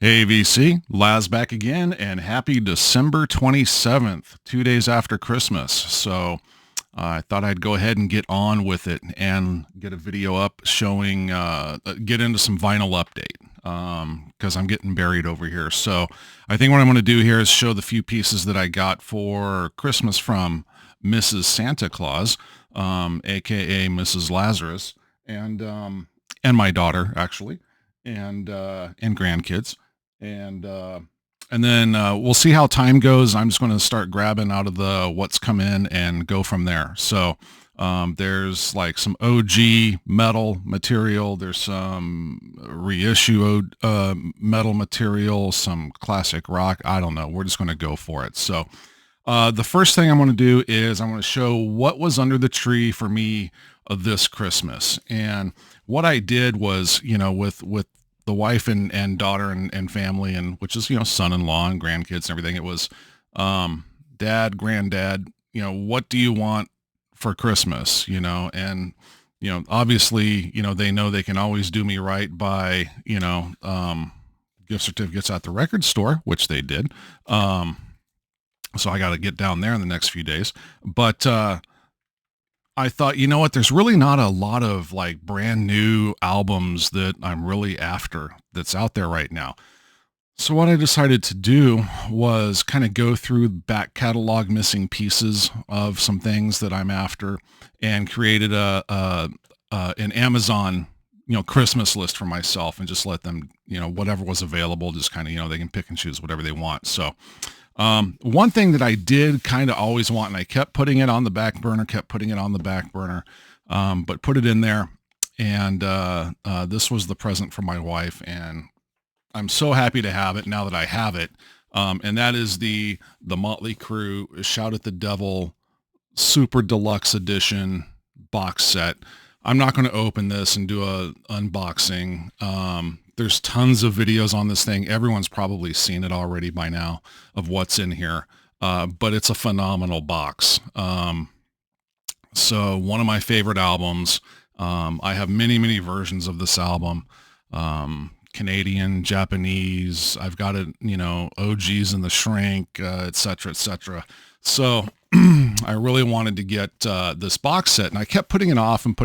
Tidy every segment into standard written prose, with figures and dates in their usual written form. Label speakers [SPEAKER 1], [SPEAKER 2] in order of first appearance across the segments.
[SPEAKER 1] Hey VC, Laz back again, and happy December 27th, 2 days after Christmas. So I thought I'd go ahead and get on with it and get a video up showing, get into some vinyl update because I'm getting buried over here. So I think what I'm going to do here is show the few pieces that I got for Christmas from Mrs. Santa Claus, aka Mrs. Lazarus, and my daughter actually, and grandkids and then we'll see how time goes. I'm just going to start grabbing out of the what's come in and go from there. So there's like some OG metal material. There's some reissue metal material, some classic rock. I don't know. We're just going to go for it. So the first thing I'm going to do is I'm going to show what was under the tree for me this Christmas. And what I did was, with the wife and daughter and family, and which is, son-in-law and grandkids and everything. It was dad, granddad, what do you want for Christmas? And, obviously, they know they can always do me right by, gift certificates at the record store, which they did. So I got to get down there in the next few days. But I thought, you know what, there's really not a lot of like brand new albums that I'm really after that's out there right now. So what I decided to do was kind of go through back catalog missing pieces of some things that I'm after and created an Amazon, Christmas list for myself and just let them, whatever was available, just kind of, they can pick and choose whatever they want. So one thing that I did kind of always want, and I kept putting it on the back burner, but put it in there. And this was the present for my wife, and I'm so happy to have it now that I have it. And that is the Motley Crue Shout at the Devil Super Deluxe Edition box set. I'm not going to open this and do a unboxing. There's tons of videos on this thing. Everyone's probably seen it already by now of what's in here, but it's a phenomenal box. So one of my favorite albums. I have many versions of this album. Canadian, Japanese. I've got it, OGs and the Shrink, et cetera, et cetera. So I really wanted to get this box set, and I kept putting it off, and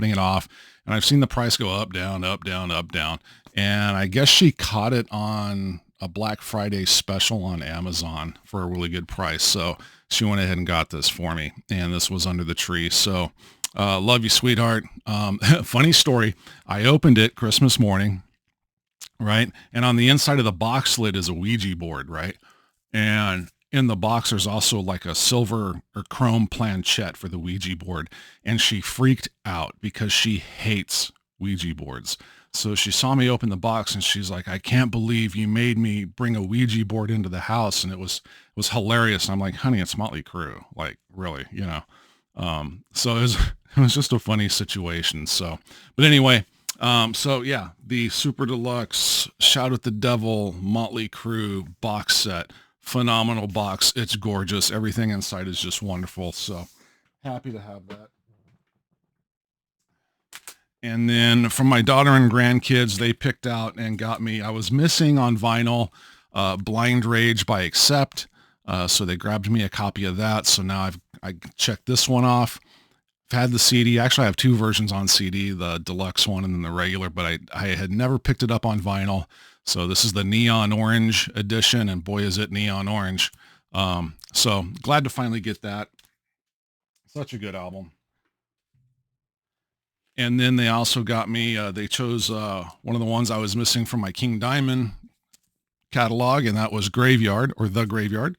[SPEAKER 1] I've seen the price go up, down, up, down, up, down. And I guess she caught it on a Black Friday special on Amazon for a really good price. So she went ahead and got this for me, and this was under the tree. So love you, sweetheart. Funny story. I opened it Christmas morning, right? And on the inside of the box lid is a Ouija board, right? And in the box, there's also like a silver or chrome planchette for the Ouija board. And she freaked out because she hates Ouija boards. So she saw me open the box and she's like, I can't believe you made me bring a Ouija board into the house. And it was hilarious. And I'm like, honey, it's Motley Crue. Like, really, so it was just a funny situation. So, but anyway, so yeah, the Super Deluxe Shout at the Devil Motley Crue box set, phenomenal box. It's gorgeous. Everything inside is just wonderful. So happy to have that. And then from my daughter and grandkids, they picked out and got me, I was missing on vinyl, Blind Rage by Accept. So they grabbed me a copy of that. So now I checked this one off. I've had the CD. Actually, I have two versions on CD, the deluxe one and then the regular, but I had never picked it up on vinyl. So this is the Neon Orange edition, and boy, is it neon orange. So glad to finally get that. Such a good album. And then they also got me, they chose one of the ones I was missing from my King Diamond catalog, and that was Graveyard, or The Graveyard.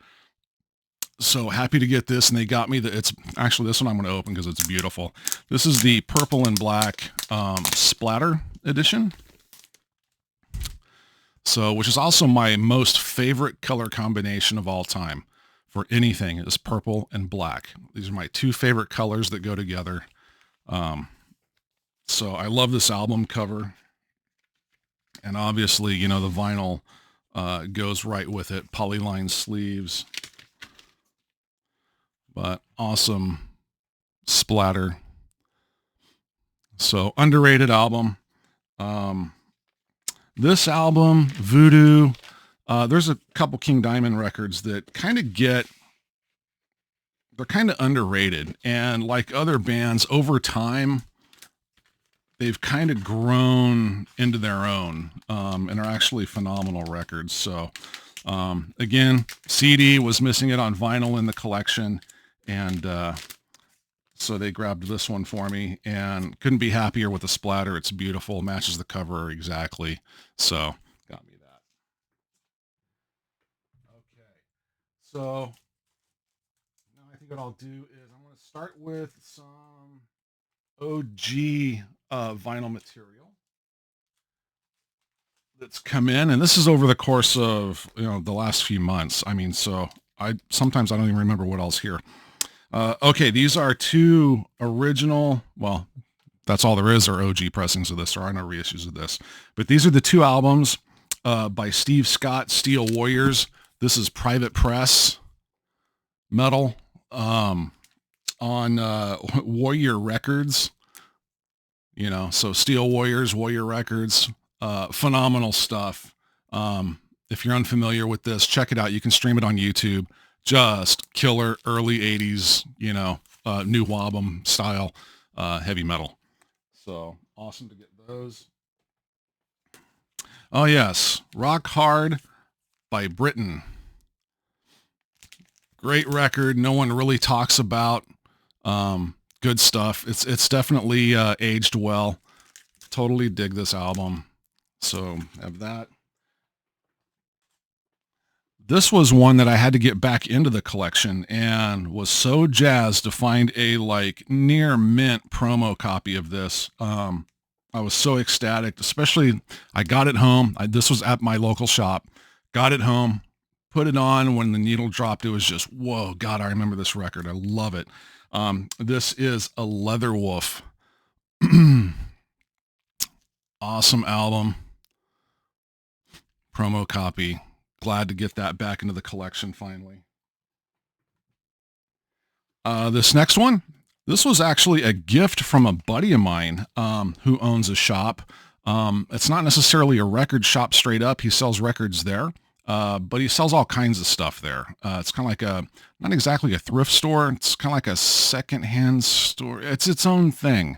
[SPEAKER 1] So happy to get this, and they got me it's actually this one I'm going to open because it's beautiful. This is the purple and black splatter edition. So, which is also my most favorite color combination of all time for anything, is purple and black. These are my two favorite colors that go together. So I love this album cover, and obviously, the vinyl goes right with it. Polyline sleeves, but awesome splatter. So underrated album. This album, Voodoo, There's a couple King Diamond records that they're kind of underrated. And like other bands, over time, they've kind of grown into their own, and are actually phenomenal records. So, again, CD was missing it on vinyl in the collection, and so they grabbed this one for me, and couldn't be happier with the splatter. It's beautiful, matches the cover exactly. So, got me that. Okay, so now I think what I'll do is I'm going to start with some OG vinyl material that's come in, and this is over the course of the last few months. I mean, so I sometimes I don't even remember what else here. Okay, these are two original. Well, that's all there is, are OG pressings of this. There are no reissues of this, but these are the two albums by Steve Scott, Steel Warriors. This is Private Press metal on Warrior Records. So Steel Warriors, Warrior Records, phenomenal stuff. If you're unfamiliar with this, check it out. You can stream it on YouTube. Just killer early 80s, new Wabam style heavy metal. So awesome to get those. Oh yes, Rockard by Britain. Great record. No one really talks about. Good stuff. It's definitely aged well. Totally dig this album. So have that. This was one that I had to get back into the collection, and was so jazzed to find a like near mint promo copy of this. I was so ecstatic, especially I got it home. This was at my local shop. Got it home, put it on. When the needle dropped, it was just, whoa, God, I remember this record. I love it. This is a Leatherwolf. Awesome album. Promo copy. Glad to get that back into the collection finally. This next one, this was actually a gift from a buddy of mine who owns a shop. It's not necessarily a record shop straight up. He sells records there, but he sells all kinds of stuff there. It's kind of like not exactly a thrift store. It's kind of like a secondhand store. It's its own thing.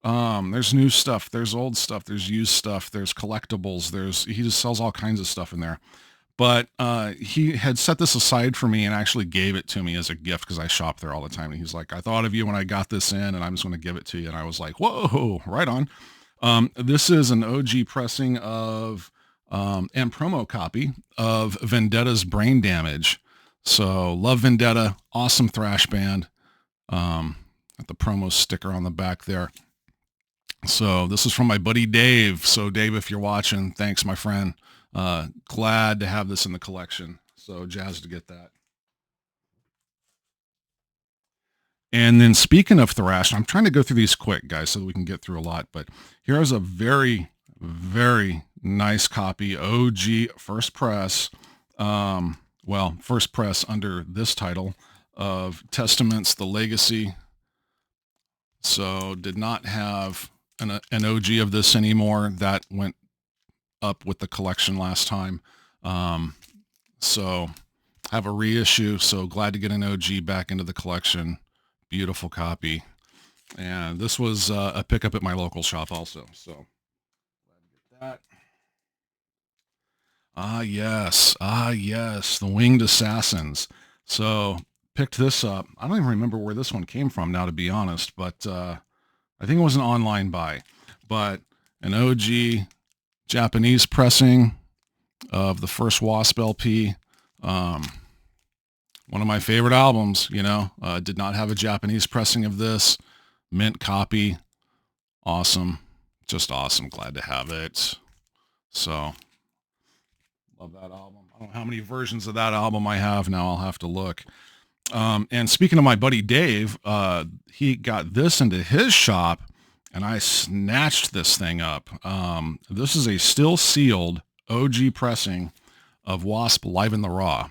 [SPEAKER 1] There's new stuff, there's old stuff, there's used stuff, there's collectibles, he just sells all kinds of stuff in there. But he had set this aside for me and actually gave it to me as a gift because I shop there all the time. And he's like, I thought of you when I got this in, and I'm just going to give it to you. And I was like, whoa, right on. This is an OG pressing of and promo copy of Vendetta's Brain Damage. So love Vendetta, awesome thrash band. Got the promo sticker on the back there. So this is from my buddy Dave. So Dave, if you're watching, thanks, my friend. Glad to have this in the collection. So jazzed to get that. And then speaking of thrash, I'm trying to go through these quick, guys, so that we can get through a lot. But here's a very, very nice copy, OG first press. First press under this title of Testaments, The Legacy. So did not have an OG of this anymore. That went up with the collection last time. So have a reissue. So glad to get an OG back into the collection. Beautiful copy. And this was a pickup at my local shop also. So glad to get that. Ah, yes. The Winged Assassins. So picked this up. I don't even remember where this one came from now, to be honest, but I think it was an online buy. But an OG Japanese pressing of the first Wasp LP. One of my favorite albums, did not have a Japanese pressing of this. Mint copy. Awesome. Just awesome. Glad to have it. So love that album. I don't know how many versions of that album I have now. I'll have to look. And speaking of my buddy Dave, he got this into his shop, and I snatched this thing up. This is a still sealed OG pressing of Wasp Live in the Raw.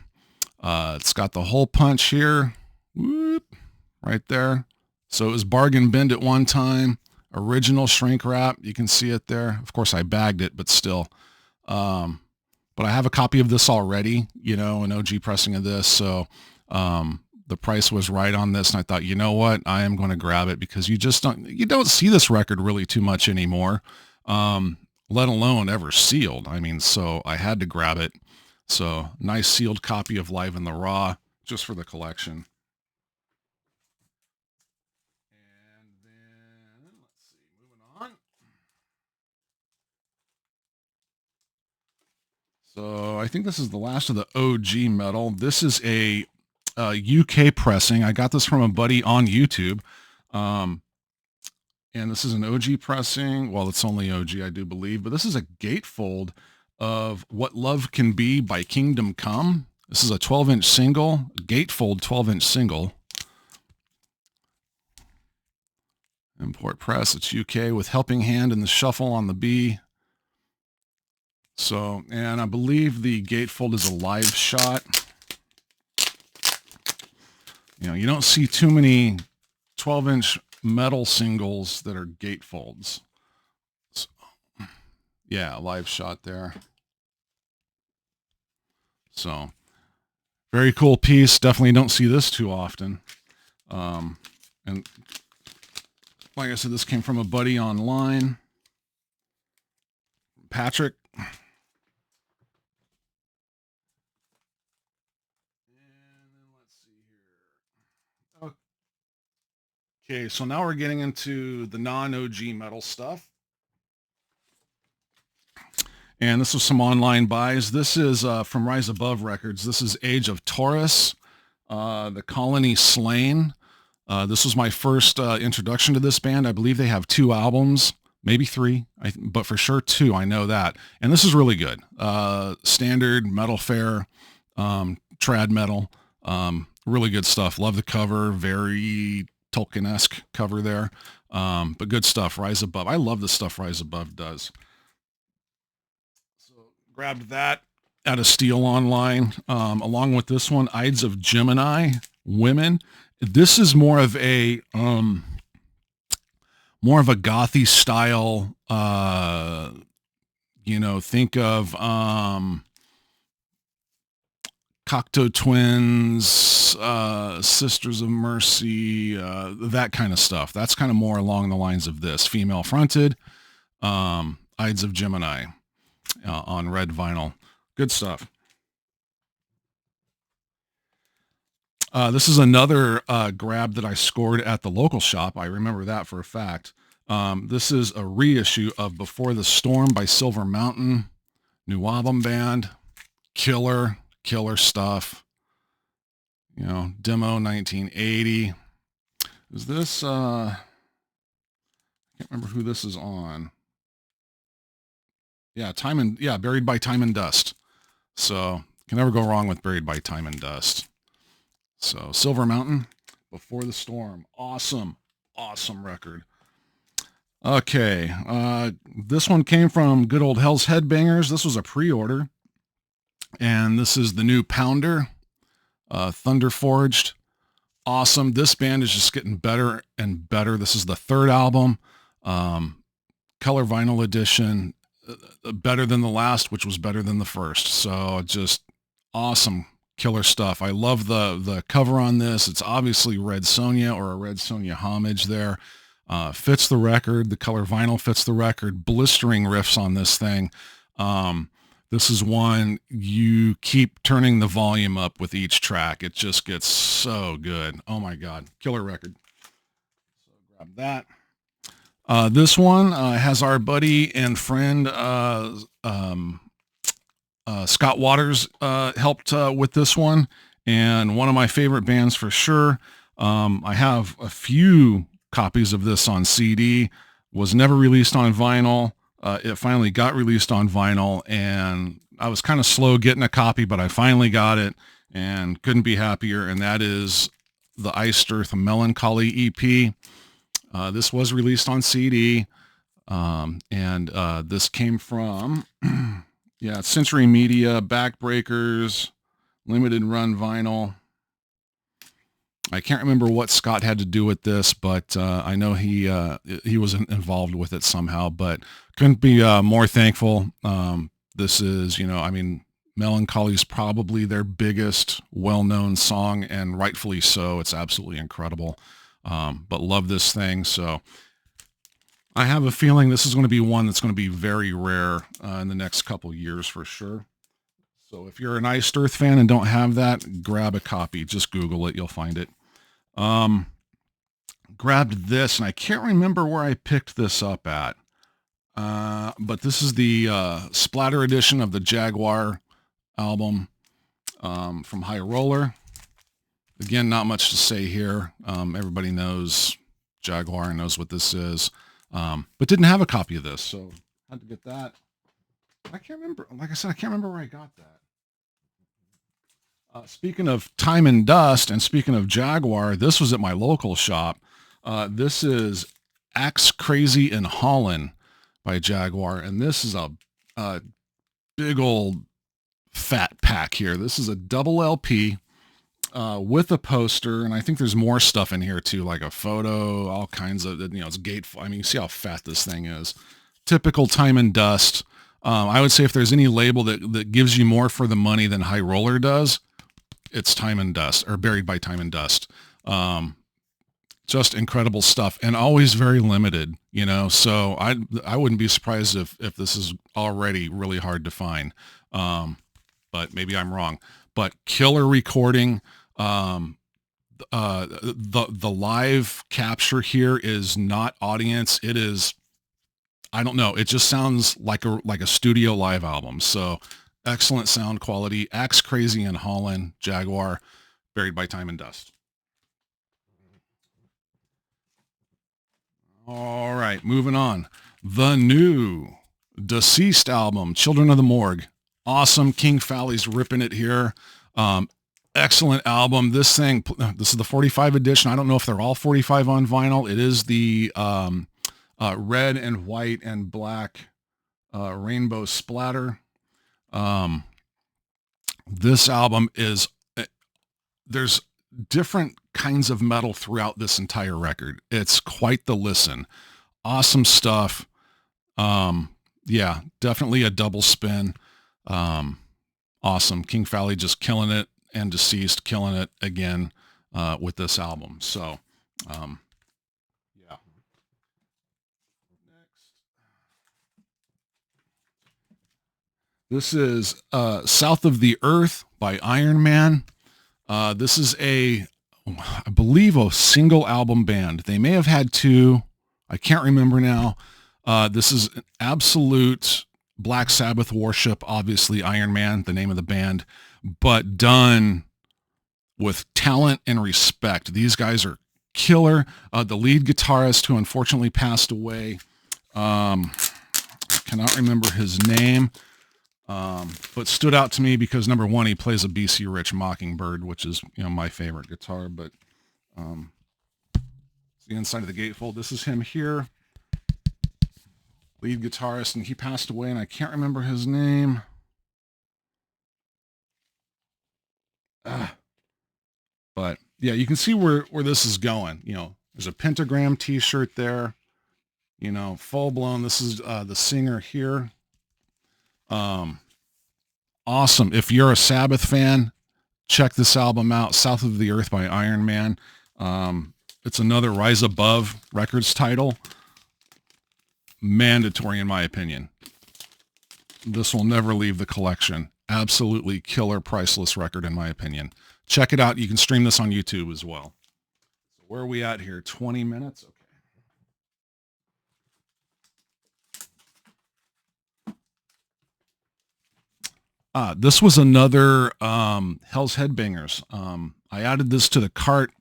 [SPEAKER 1] It's got the hole punch here, whoop, right there. So it was bargain binned at one time. Original shrink wrap, you can see it there. Of course, I bagged it, but still. But but I have a copy of this already, you know, an OG pressing of this. So the price was right on this, and I thought, you know what, I am going to grab it, because you don't see this record really too much anymore, let alone ever sealed. I mean, so I had to grab it. So nice sealed copy of Live in the Raw, just for the collection. And then let's see, moving on. So I think this is the last of the OG metal. This is a UK pressing. I got this from a buddy on YouTube. And this is an OG pressing. Well, it's only OG, I do believe, but this is a gatefold of What Love Can Be by Kingdom Come. This is a 12-inch single, gatefold 12-inch single. Import press, it's UK with Helping Hand and the shuffle on the B. So, and I believe the gatefold is a live shot. You know, you don't see too many 12-inch metal singles that are gatefolds. So, yeah, live shot there. So, very cool piece. Definitely don't see this too often. And like I said, this came from a buddy online, Patrick. Okay, so now we're getting into the non-OG metal stuff. And this was some online buys. This is from Rise Above Records. This is Age of Taurus, The Colony Slain. This was my first introduction to this band. I believe they have 2 albums, maybe 3, but for sure 2, I know that. And this is really good. Standard metal fare, trad metal, really good stuff. Love the cover, very Tolkien-esque cover there, but good stuff. Rise Above. I love the stuff Rise Above does. So grabbed that at a steal online, along with this one, Ides of Gemini, Women. This is more of a gothy style. You know, think of Cocteau Twins, Sisters of Mercy, that kind of stuff. That's kind of more along the lines of this. Female fronted, Ides of Gemini on red vinyl. Good stuff. This is another grab that I scored at the local shop. I remember that for a fact. This is a reissue of Before the Storm by Silver Mountain. New album band. Killer stuff. You know, demo 1980. Is this, I can't remember who this is on. Yeah, Buried by Time and Dust. So, can never go wrong with Buried by Time and Dust. So, Silver Mountain, Before the Storm. Awesome record. Okay, this one came from good old Hell's Headbangers. This was a pre-order. And this is the new Pounder, Thunder Forged. Awesome. This band is just getting better and better. This is the 3rd album, color vinyl edition, better than the last, which was better than the first. So just awesome, killer stuff. I love the cover on this. It's obviously Red Sonja, or a Red Sonja homage there. Fits the record. The color vinyl fits the record. Blistering riffs on this thing. This is one you keep turning the volume up with each track. It just gets so good. Oh my God. Killer record. So grab that. This one has our buddy and friend Scott Waters helped with this one. And one of my favorite bands for sure. I have a few copies of this on CD. Was never released on vinyl. It finally got released on vinyl, and I was kind of slow getting a copy, but I finally got it and couldn't be happier. And that is the Iced Earth Melancholy EP. This was released on CD, and this came from, Century Media, Backbreakers, limited run vinyl. I can't remember what Scott had to do with this, but I know he was involved with it somehow, but couldn't be more thankful. This is, Melancholy is probably their biggest well-known song, and rightfully so. It's absolutely incredible. But love this thing. So I have a feeling this is going to be one that's going to be very rare in the next couple years for sure. So if you're an Iced Earth fan and don't have that, grab a copy. Just Google it. You'll find it. Grabbed this, and I can't remember where I picked this up at. But this is the Splatter edition of the Jaguar album from High Roller. Again, not much to say here. Everybody knows Jaguar, knows what this is, but didn't have a copy of this, so had to get that. I can't remember. Like I said, I can't remember where I got that. Speaking of Time and Dust, and speaking of Jaguar, this was at my local shop. This is Axe Crazy in Holland by Jaguar, and this is a big old fat pack here. This is a double LP with a poster, and I think there's more stuff in here too, like a photo, all kinds of, it's gatefold. I mean, you see how fat this thing is. Typical Time and Dust. I would say if there's any label that gives you more for the money than High Roller does, it's Time and Dust, or Buried by Time and Dust. Just incredible stuff, and always very limited, so I wouldn't be surprised if this is already really hard to find, but maybe I'm wrong. But killer recording. The live capture here is not audience. It is, I don't know, it just sounds like a studio live album. So excellent sound quality. Axe Crazy in Holland, Jaguar, Buried by Time and Dust. All right, moving on. The new Deceased album, Children of the Morgue. Awesome. King Fowley's ripping it here. Excellent album. This is the 45 edition. I don't know if they're all 45 on vinyl. It is the red and white and black rainbow splatter. This album is, there's different kinds of metal throughout this entire record. It's quite the listen. Awesome stuff. Yeah, definitely a double spin. Awesome. King Fowley just killing it, and Deceased killing it again with this album. So, yeah. Next. This is South of the Earth by Iron Man. This is I believe, a single album band. They may have had two. I can't remember now. This is an absolute Black Sabbath worship, obviously Iron Man, the name of the band, but done with talent and respect. These guys are killer. The lead guitarist, who unfortunately passed away, I cannot remember his name, but stood out to me because, number one, he plays a BC Rich Mockingbird, which is, my favorite guitar. But it's the inside of the gatefold. This is him here, lead guitarist, and he passed away, and I can't remember his name. But yeah, you can see where this is going. There's a Pentagram t-shirt there, full blown. This is the singer here. Awesome. If you're a Sabbath fan, check this album out, South of the Earth by Iron Man. It's another Rise Above Records title. Mandatory in my opinion. This will never leave the collection. Absolutely killer, priceless record in my opinion. Check it out. You can stream this on YouTube as well. So where are we at here? 20 minutes? Okay. This was another Hell's Headbangers. I added this to the cart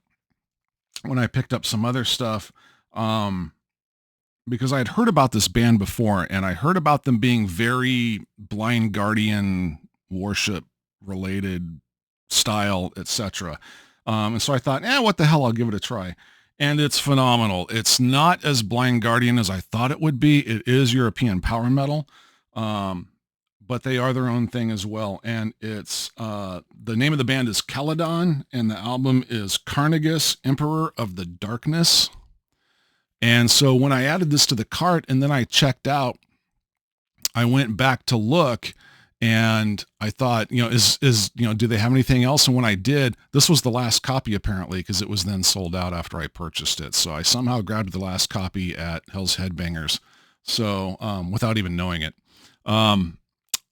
[SPEAKER 1] when I picked up some other stuff because I had heard about this band before, and I heard about them being very Blind Guardian worship related style, etc. And so I thought, what the hell, I'll give it a try. And it's phenomenal. It's not as Blind Guardian as I thought it would be. It is European power metal. But they are their own thing as well. And it's, the name of the band is Kadon, and the album is Carnagus, Emperor of the Darkness. And so when I added this to the cart and then I checked out, I went back to look, And I thought, do they have anything else? And when I did, this was the last copy apparently, because it was then sold out after I purchased it. So I somehow grabbed the last copy at Hell's Headbangers. So, without even knowing it. I'm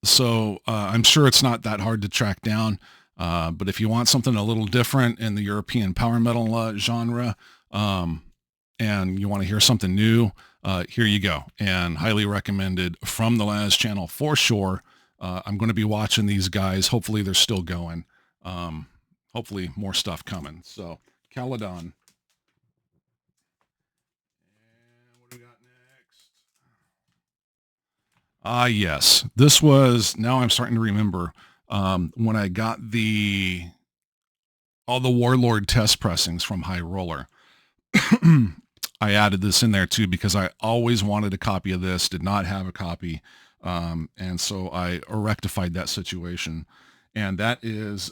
[SPEAKER 1] sure it's not that hard to track down. But if you want something a little different in the European power metal genre, and you want to hear something new, here you go. And highly recommended from the Laz channel for sure. I'm going to be watching these guys. Hopefully they're still going. Hopefully more stuff coming. So Kadon. And what do we got next? Yes, this was, now I'm starting to remember, when I got all the Warlord test pressings from High Roller. I added this in there too, because I always wanted a copy of this, did not have a copy. And so I rectified that situation. And that is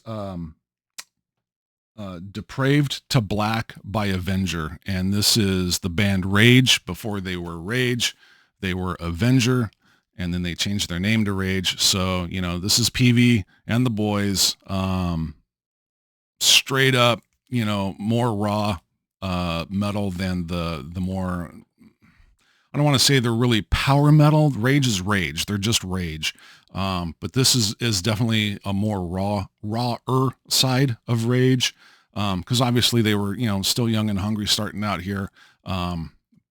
[SPEAKER 1] Depraved to Black by Avenger. And this is the band Rage. Before they were Rage, they were Avenger. And then they changed their name to Rage. So, this is PV and the boys. Straight up, more raw metal than the more, I don't want to say they're really power metal. Rage is Rage. They're just Rage. But this is definitely a more rawer side of Rage. Because obviously they were, still young and hungry starting out here.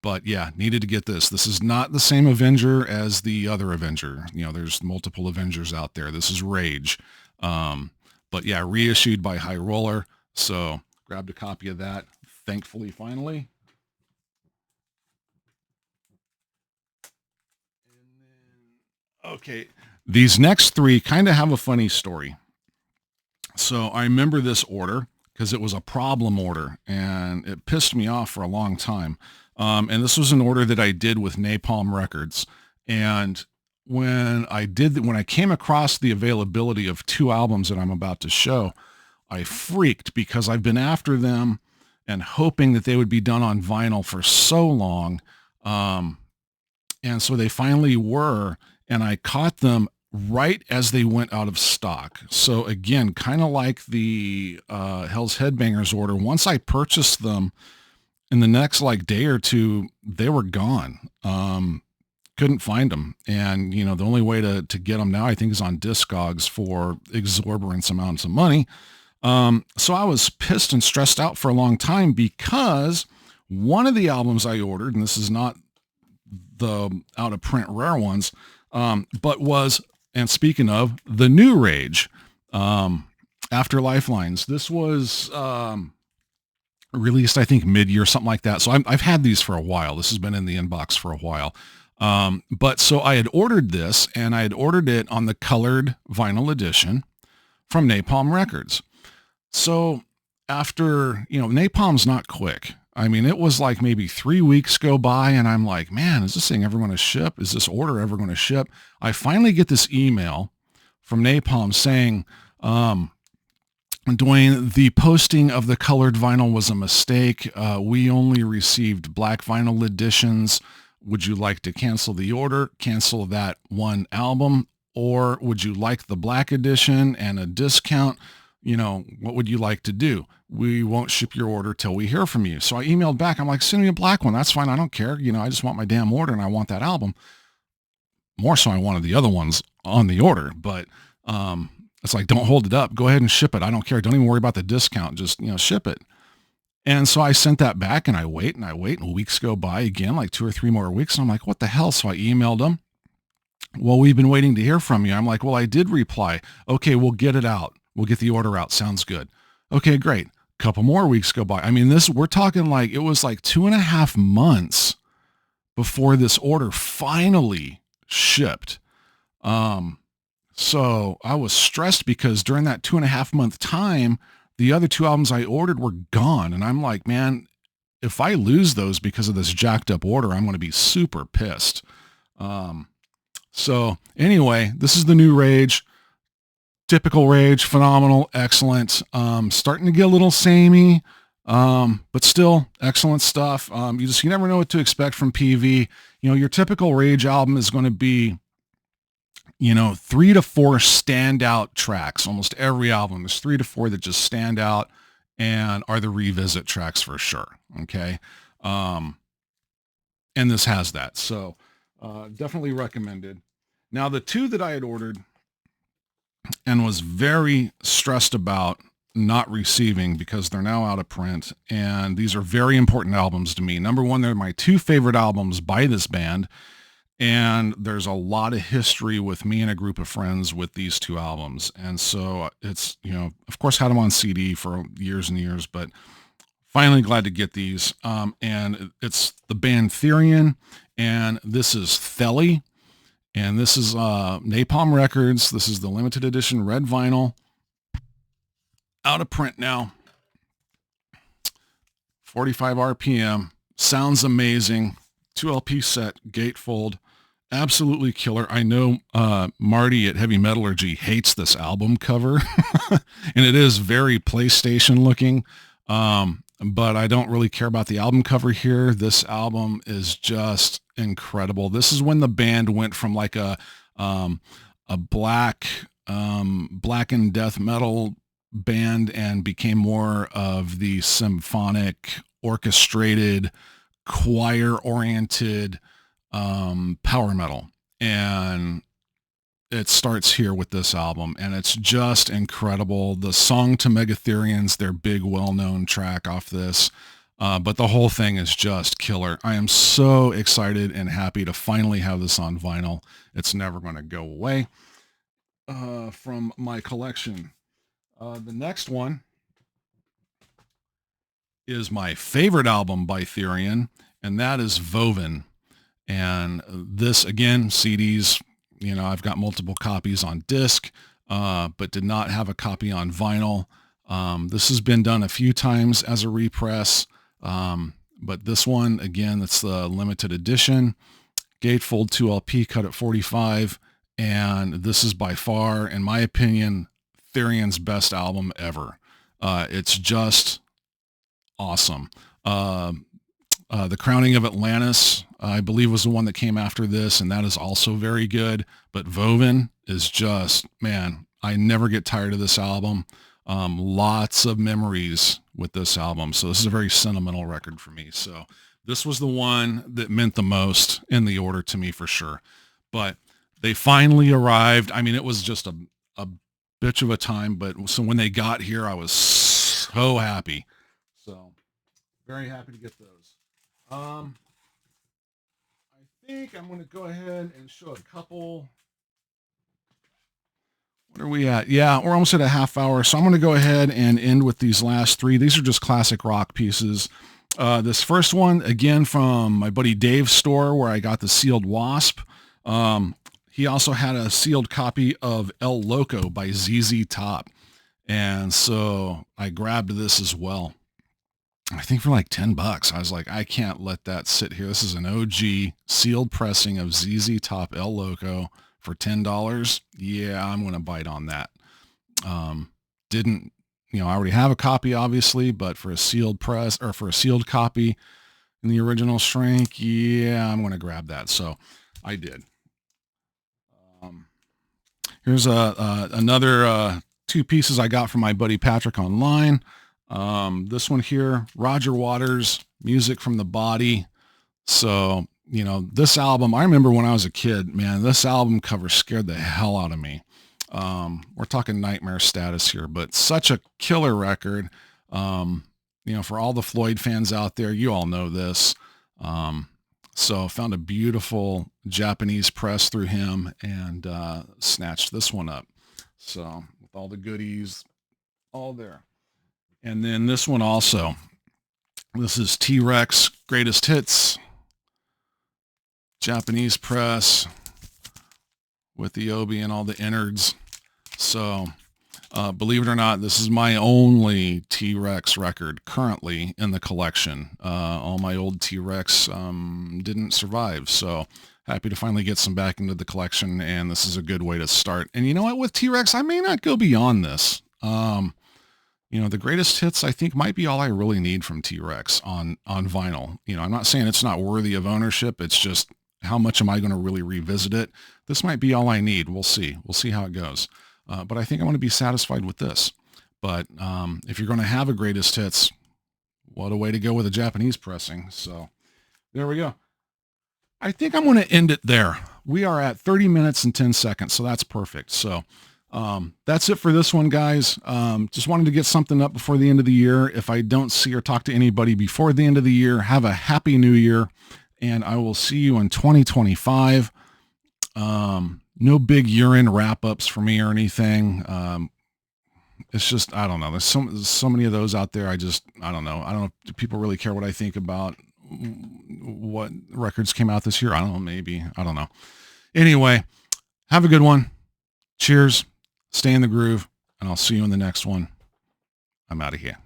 [SPEAKER 1] But yeah, needed to get this. This is not the same Avenger as the other Avenger. There's multiple Avengers out there. This is Rage. But yeah, reissued by High Roller. So grabbed a copy of that, thankfully, finally. Okay, these next three kind of have a funny story. So I remember this order because it was a problem order and it pissed me off for a long time. And this was an order that I did with Napalm Records. And when I came across the availability of 2 albums that I'm about to show, I freaked because I've been after them and hoping that they would be done on vinyl for so long. And so they finally were, and I caught them right as they went out of stock. So again, kind of like the Hell's Headbangers order, once I purchased them, in the next day or two, they were gone. Couldn't find them. And, the only way to get them now, I think, is on Discogs for exorbitant amounts of money. So I was pissed and stressed out for a long time because one of the albums I ordered, and this is not the out of print rare ones, but was, and speaking of, the new Rage, After Lifelines. This was released, I think, mid-year, something like that. So I've had these for a while. This has been in the inbox for a while. But so I had ordered this, and I had ordered it on the colored vinyl edition from Napalm Records. So after, Napalm's not quick. I mean, it was like maybe 3 weeks go by, and I'm like, man, is this thing ever going to ship? Is this order ever going to ship? I finally get this email from Napalm saying, Dwayne, the posting of the colored vinyl was a mistake. We only received black vinyl editions. Would you like to cancel the order, cancel that one album, or would you like the black edition and a discount? What would you like to do? We won't ship your order till we hear from you. So I emailed back. I'm like, send me a black one. That's fine. I don't care. I just want my damn order and I want that album. More so I wanted the other ones on the order, but, it's like, don't hold it up. Go ahead and ship it. I don't care. Don't even worry about the discount. Just, ship it. And so I sent that back and I wait and weeks go by again, like 2 or 3 more weeks. And I'm like, what the hell? So I emailed them. Well, we've been waiting to hear from you. I'm like, well, I did reply. Okay, we'll get it out. We'll get the order out. Sounds good. Okay, great. Couple more weeks go by. I mean, we're talking like, it was like 2.5 months before this order finally shipped. So I was stressed because during that 2.5 month time, the other 2 albums I ordered were gone. And I'm like, man, if I lose those because of this jacked up order, I'm going to be super pissed. So anyway, this is the new Rage. Typical Rage, phenomenal, excellent. Starting to get a little samey, but still excellent stuff. You never know what to expect from PV. Your typical Rage album is going to be 3 to 4 standout tracks. Almost every album, there's 3 to 4 that just stand out and are the revisit tracks for sure. Okay. Um, and this has that. So definitely recommended. Now, the two that I had ordered and was very stressed about not receiving because they're now out of print. And these are very important albums to me. Number one, they're my two favorite albums by this band. And there's a lot of history with me and a group of friends with these two albums. And so it's, of course, had them on CD for years and years, but finally glad to get these. And it's the band Theion, and this is Thy. And this is Napalm Records. This is the limited edition red vinyl. Out of print now. 45 RPM. Sounds amazing. 2 LP set, gatefold. Absolutely killer. I know Marty at Heavy Metallurgy hates this album cover. And it is very PlayStation looking. But I don't really care about the album cover here. This album is just incredible. This is when the band went from like a black and death metal band and became more of the symphonic, orchestrated, choir-oriented power metal. And it starts here with this album, and it's just incredible. The song to Megatherians, their big well-known track off this, but the whole thing is just killer. I am so excited and happy to finally have this on vinyl. It's never going to go away from my collection. The next one is my favorite album by Theion, and that is Woven. And this, again, CDs, I've got multiple copies on disc, but did not have a copy on vinyl. This has been done a few times as a repress, but this one, again, it's the limited edition, gatefold 2 LP cut at 45, and this is by far, in my opinion, Theion's best album ever. It's just awesome. The Crowning of Atlantis, I believe, was the one that came after this, and that is also very good. But Woven is just, man, I never get tired of this album. Lots of memories with this album. So this is a very sentimental record for me. So this was the one that meant the most in the order to me for sure. But they finally arrived. I mean, it was just a bitch of a time, but so when they got here, I was so happy. So very happy to get those. I think I'm going to go ahead and show a couple. What are we at? Yeah, we're almost at a half hour. So I'm going to go ahead and end with these last three. These are just classic rock pieces. This first one, again, from my buddy Dave's store where I got the sealed Wasp. He also had a sealed copy of El Loco by ZZ Top. And so I grabbed this as well. I think for like $10. I was like, I can't let that sit here. This is an OG sealed pressing of ZZ Top El Loco for $10. Yeah, I'm going to bite on that. Didn't, I already have a copy, obviously, but for a sealed press or for a sealed copy in the original shrink, yeah, I'm going to grab that. So I did. Here's another two pieces I got from my buddy Patrick online. This one here, Roger Waters, Music from the Body. So, this album, I remember when I was a kid, man, this album cover scared the hell out of me. We're talking nightmare status here, but such a killer record. For all the Floyd fans out there, you all know this. So found a beautiful Japanese press through him and snatched this one up. So with all the goodies, all there. And then this one also, this is TRex Greatest Hits, Japanese press with the obi and all the innards. So believe it or not, this is my only TRex record currently in the collection. All my old TRex didn't survive. So happy to finally get some back into the collection, and this is a good way to start. And you know what, with TRex, I may not go beyond this. The greatest hits, I think, might be all I really need from TRex on vinyl. I'm not saying it's not worthy of ownership. It's just, how much am I going to really revisit it? This might be all I need. We'll see. We'll see how it goes. But I think I want to be satisfied with this. But if you're going to have a greatest hits, what a way to go with a Japanese pressing. So there we go. I think I'm going to end it there. We are at 30 minutes and 10 seconds, so that's perfect. So that's it for this one, guys. Just wanted to get something up before the end of the year. If I don't see or talk to anybody before the end of the year, have a happy new year, and I will see you in 2025. No big year-end wrap-ups for me or anything. It's just, I don't know. There's so many of those out there. I don't know. I don't know. Do people really care what I think about what records came out this year? I don't know. Maybe. I don't know. Anyway, have a good one. Cheers. Stay in the groove, and I'll see you in the next one. I'm out of here.